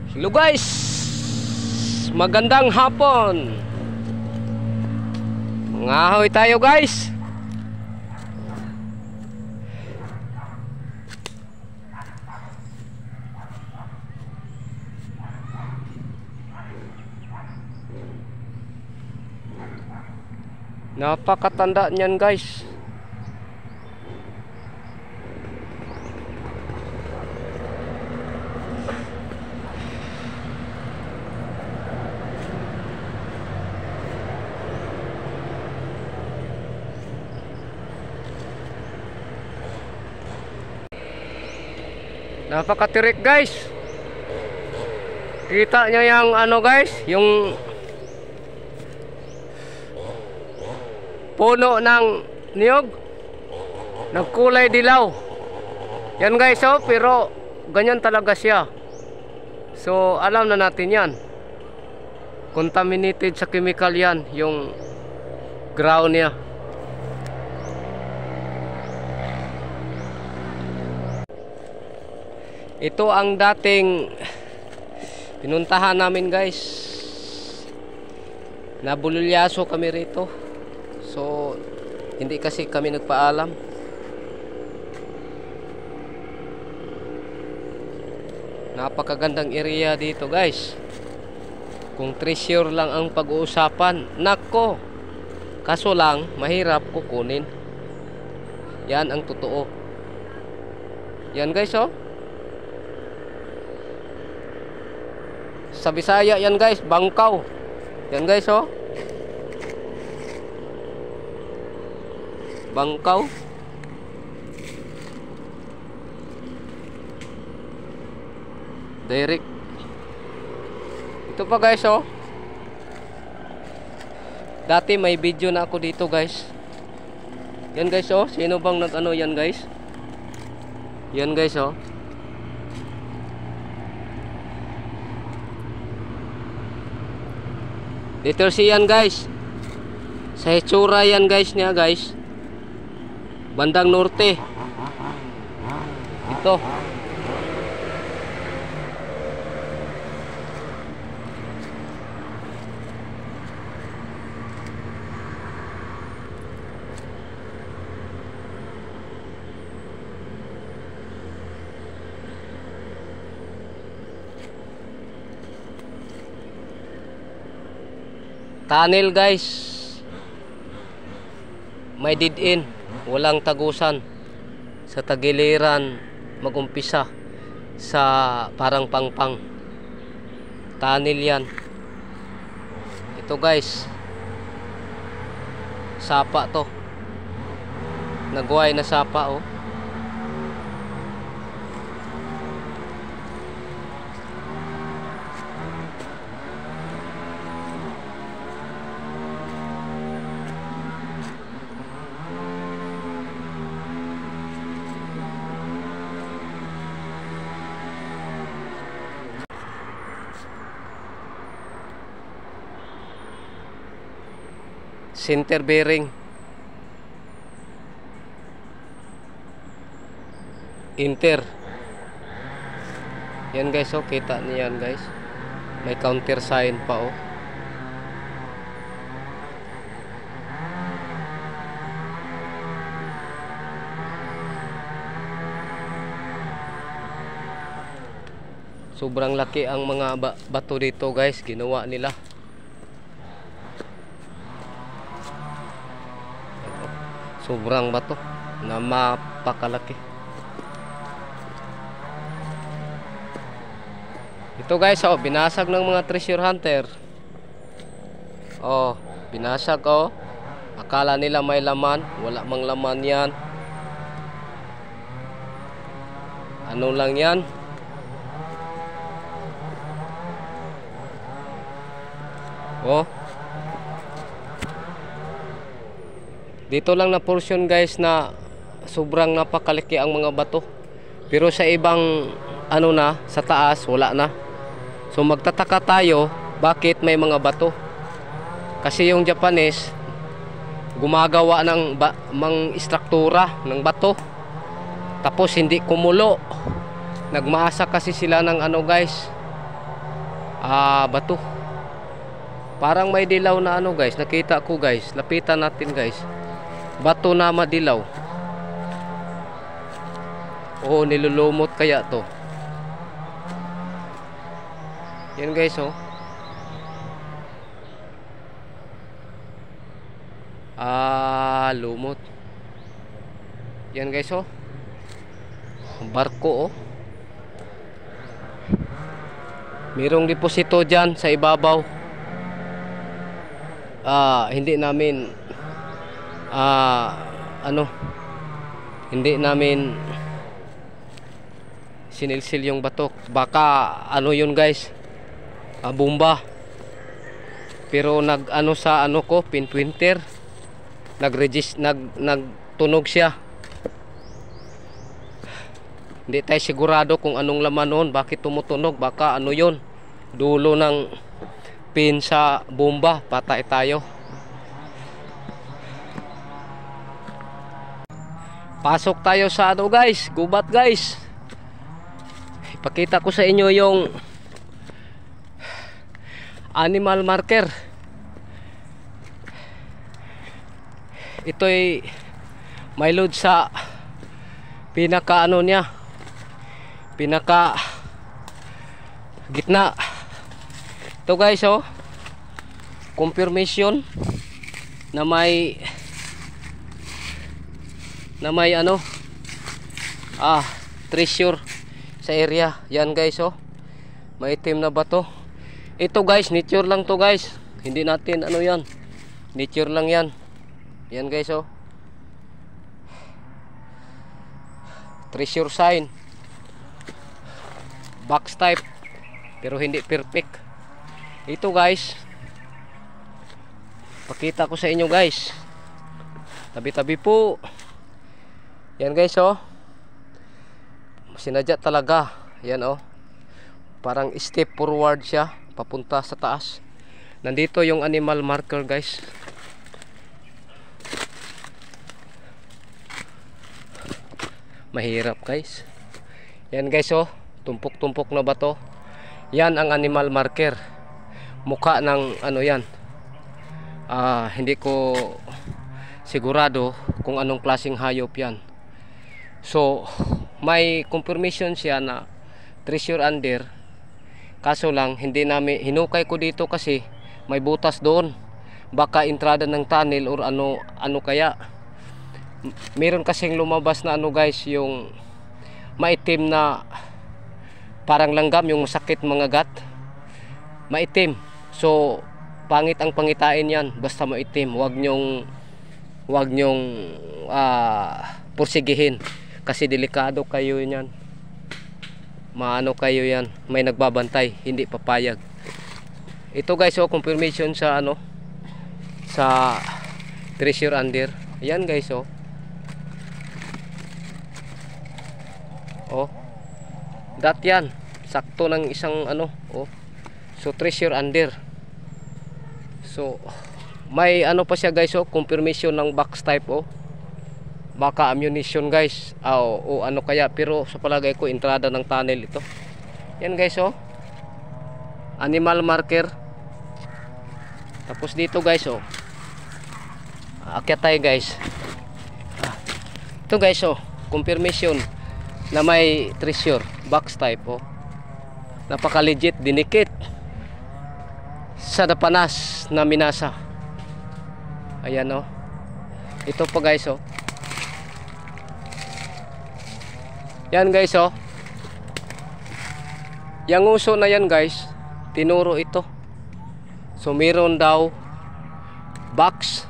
Hello guys, magandang hapon. Ngahoy tayo guys. Napakatanda niyan guys. Napakatirik guys. Kita nyo yung ano guys, yung puno ng niyog, nagkulay dilaw. Yan guys, oh, pero ganyan talaga siya. So alam na natin yan, contaminated sa chemical yan, yung ground niya. Ito ang dating pinuntahan namin guys. Nabululyaso kami rito. So hindi kasi kami nagpaalam. Napakagandang area dito guys. Kung treasure lang ang pag-uusapan, nako, kaso lang mahirap kukunin. Yan ang totoo. Yan guys, oh. Sa Bisaya yan guys, bangkaw. Yan guys, oh. Bangkaw. Derek. Ito pa guys, oh. Dati may video na ako dito guys. Yan guys, oh. Sino bang nag-ano yan guys? Yan guys, oh. Dito siyan guys. Sa hitsura yan guys niya guys. Bandang norte. Ito. Tunnel guys. May dead end, walang tagusan. Sa tagiliran magumpisa sa parang pangpang. Tunnel yan. Ito guys, sapa to. Nagway na sapa, oh. Center bearing. Inter. Yan guys, oh, kita niyan guys. May counter sign pa, oh. Sobrang laki ang mga bato dito guys, ginawa nila. Sobrang bato na mapakalaki. Ito guys, oh, binasag ng mga treasure hunter. Oh, binasag, oh. Akala nila may laman, wala mang laman yan. Ano lang yan? Oh. Dito lang na portion guys na sobrang napakalaki ang mga bato. Pero sa ibang ano na, sa taas wala na. So magtataka tayo bakit may mga bato. Kasi yung Japanese gumagawa ng struktura ng bato. Tapos hindi kumulo. Nagmaasa kasi sila ng ano guys, bato. Parang may dilaw na ano guys, nakita ko guys. Lapitan natin guys. Bato na madilaw. Oo, nilulumot kaya to. Yan guys oh. Lumot. Yan guys oh. Barko oh. Mayroong deposito dyan sa ibabaw. Hindi namin hindi namin sinilsil yung batok. Baka ano yun guys, bomba. Pero nag-ano sa ano ko, pinpointer, nagtunog siya. Hindi tayo sigurado kung anong laman noon, bakit tumutunog. Baka ano yun, dulo ng pin sa bomba, patay tayo. Pasok tayo sa ano guys, gubat guys. Ipakita ko sa inyo yung animal marker. Ito'y may load sa pinaka ano niya, pinaka gitna. Ito guys oh, confirmation na may ano treasure sa area. Yan guys oh, may itim na bato. Ito guys, nature lang to guys, hindi natin ano yan, nature lang yan. Yan guys oh, treasure sign, box type, pero hindi perfect. Ito guys, pakita ko sa inyo guys, tabi-tabi po. Yan guys oh, sinadya talaga. Yan oh, parang step forward siya papunta sa taas. Nandito yung animal marker guys. Mahirap guys. Yan guys oh, tumpok-tumpok na bato. Yan ang animal marker. Mukha ng ano yan. Hindi ko sigurado kung anong klaseng hayop yan. So may confirmation siya na treasure under. Kaso lang hindi namin hinukay ko dito kasi may butas doon. Baka entrada ng tunnel or ano kaya. Meron kasing lumabas na ano guys, yung maitim na parang langgam, yung masakit mga gat. Maitim. So pangit ang pangitain yan basta maitim. Huwag nyong pursigihin kasi delikado kayo yan. Maano kayo yan, may nagbabantay, hindi papayag. Ito guys oh, confirmation sa ano, sa treasure under. Yan guys oh. Oh, dat yan, sakto ng isang ano oh. So treasure under. So may ano pa siya guys oh, confirmation ng box type oh. Baka ammunition guys, o ano kaya, pero sa palagay ko entrada ng tunnel ito. Yan guys oh, animal marker. Tapos dito guys oh, akyat tayo guys. Ito guys oh, confirmation na may treasure, box type oh. Napaka legit, dinikit sa dapanas na minasa. Ayan oh, ito pa guys oh. Yan guys oh, yung uso na yan guys, tinuro ito. So meron daw box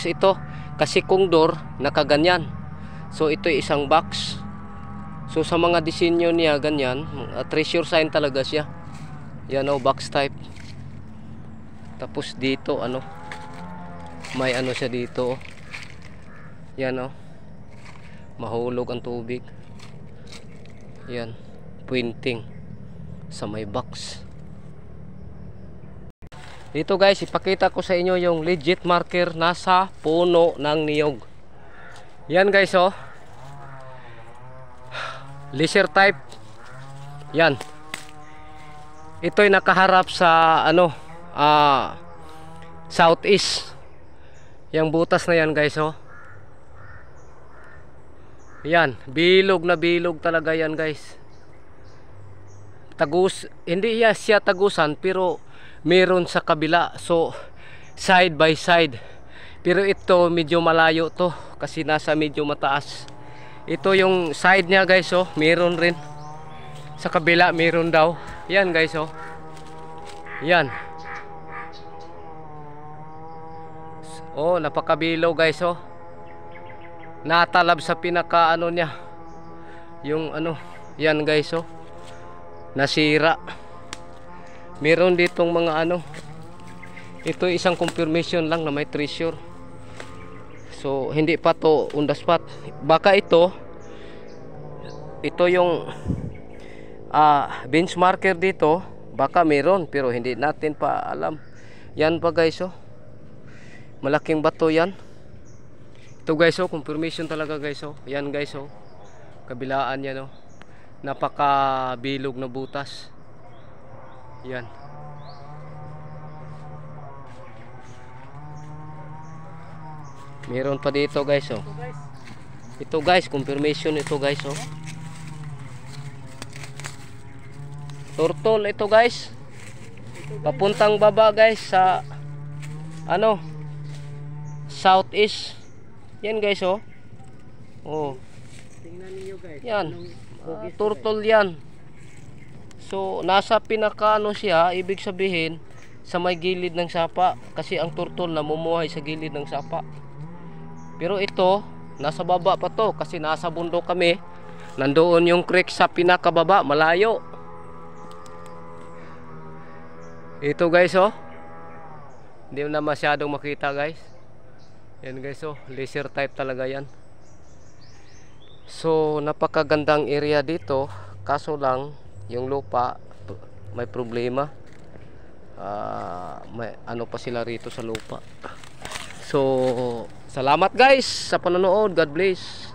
ito, kasi kung door nakaganyan. So ito isang box. So sa mga disenyo niya ganyan, treasure sign talaga siya. Yan oh, box type. Tapos dito ano, may ano siya dito oh. Yan oh, mahulog ang tubig. Yan, pointing sa may box. Dito guys, ipakita ko sa inyo yung legit marker nasa puno ng niyog. Yan guys oh, laser type. Yan, Ito'y nakaharap sa ano, southeast. Yang butas na yan guys, oh. Yan, bilog na bilog talaga yan guys. Hindi siya tagusan pero meron sa kabila. So side by side. Pero ito medyo malayo to kasi nasa medyo mataas. Ito yung side niya guys, oh. Meron rin. Sa kabila meron daw. Yan guys, oh. Yan. Oh, napakabilaw guys, oh. Natalab sa pinaka ano niya. Yung ano, yan guys, oh. Nasira. Meron ditong mga ano. Ito isang confirmation lang na may treasure. So hindi pa to on the spot. Baka ito yung benchmarker dito. Baka meron pero hindi natin pa alam. Yan pa guys, oh. Malaking bato yan. Ito guys, oh, confirmation talaga guys, oh. Yan guys, oh. Kabilaan yan, oh. Napaka bilog na butas. Yan. Meron pa dito guys, oh. Ito guys, confirmation ito guys, oh. Turtle ito guys. Papuntang baba guys sa ano, southeast. Yan guys, oh. Oh. Tingnan niyo guys. Yan. Turtle yan. So nasa pinaka ano siya, ibig sabihin sa may gilid ng sapa kasi ang turtle namumuhay sa gilid ng sapa. Pero ito nasa baba pa to kasi nasa bundok kami. Nandoon yung creek sa pinakababa, malayo. Ito guys, oh. Hindi na masyadong makita guys. Yan guys, oh. Laser type talaga yan. So napakagandang area dito. Kaso lang yung lupa may problema. May ano pa sila rito sa lupa. So salamat guys sa panonood. God bless.